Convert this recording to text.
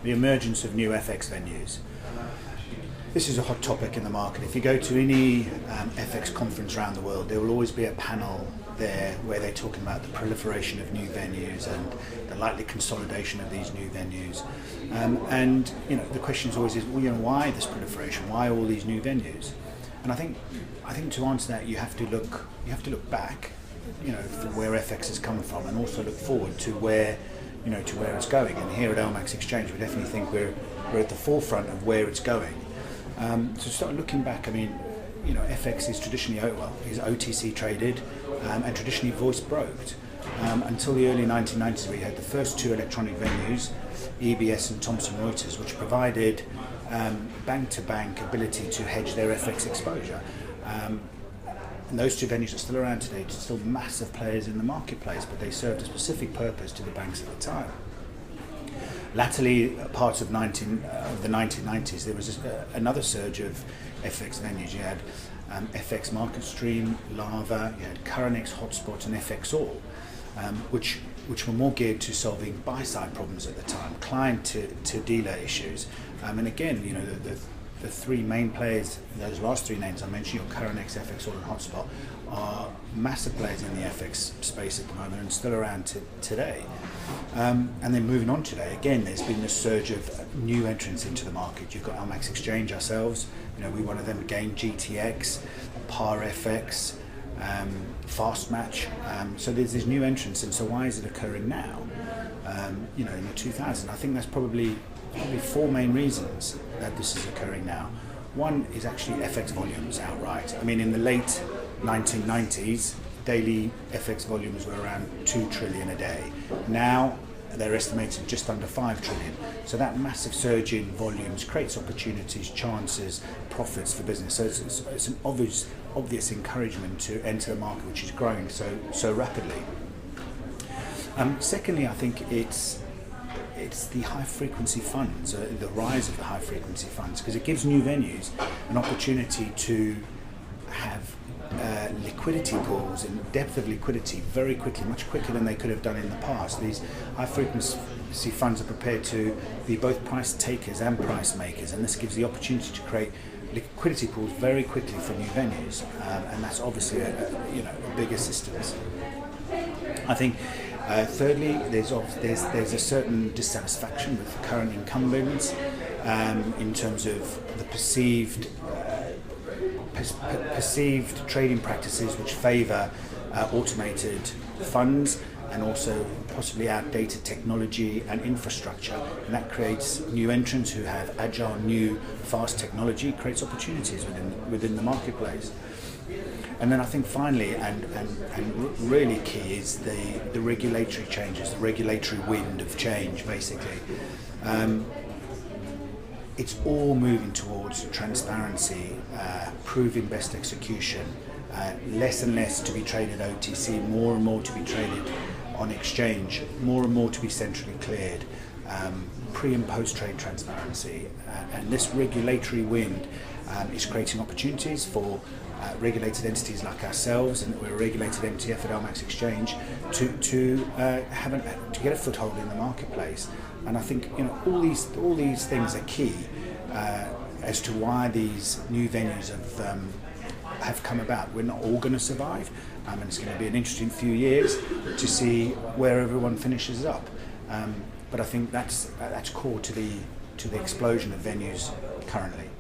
the emergence of new FX venues. This is a hot topic in the market. If you go to any FX conference around the world, there will always be a panel there where they're talking about the proliferation of new venues and the likely consolidation of these new venues. And the question always is, why this proliferation? Why all these new venues? And I think to answer that, you have to look back, from where FX has come from, and also look forward to where it's going. And here at LMAX Exchange, we definitely think we're at the forefront of where it's going. So start looking back. FX is traditionally is OTC traded and traditionally voice broked until the early 1990s. We had the first two electronic venues, EBS and Thomson Reuters, which provided bank-to-bank ability to hedge their FX exposure. And those two venues are still around today, still massive players in the marketplace, but they served a specific purpose to the banks at the time. Latterly, part of the 1990s, there was another surge of FX venues. You had FX MarketStream, Lava, you had CurrentX, Hotspot, and FX All, which were more geared to solving buy-side problems at the time, client to dealer issues. And again, the three main players, those last three names I mentioned, your CurrentX, FX All, and Hotspot, are massive players in the FX space at the moment and still around today. And then moving on today, again, there's been this surge of new entrants into the market. You've got LMAX Exchange ourselves, we're one of them again, GTX, ParFX, Fast Match. So there's these new entrants, and so why is it occurring now? In the 2000s, I think that's probably four main reasons that this is occurring now. One is actually FX volumes outright. In the late 1990s, daily FX volumes were around 2 trillion a day. Now they're estimated just under 5 trillion. So that massive surge in volumes creates opportunities, chances, profits for business. So it's an obvious encouragement to enter the market, which is growing so rapidly. Secondly, I think it's the high-frequency funds, the rise of the high-frequency funds, because it gives new venues an opportunity to have liquidity pools and depth of liquidity very quickly, much quicker than they could have done in the past. These high-frequency funds are prepared to be both price takers and price makers, and this gives the opportunity to create liquidity pools very quickly for new venues, and that's obviously a big assistance. I think thirdly, there's a certain dissatisfaction with the current incumbents in terms of the perceived trading practices which favour automated funds and also possibly outdated technology and infrastructure, and that creates new entrants who have agile, new, fast technology, creates opportunities within the marketplace. And then I think finally, and really key, is the regulatory changes, the regulatory wind of change, basically. It's all moving towards transparency, proving best execution, less and less to be traded OTC, more and more to be traded on exchange, more and more to be centrally cleared, pre and post trade transparency. And this regulatory wind is creating opportunities for regulated entities like ourselves, and we're a regulated MTF at LMAX Exchange, to get a foothold in the marketplace. And I think all these things are key as to why these new venues have come about. We're not all going to survive, and it's going to be an interesting few years to see where everyone finishes up. But I think that's core to the explosion of venues currently.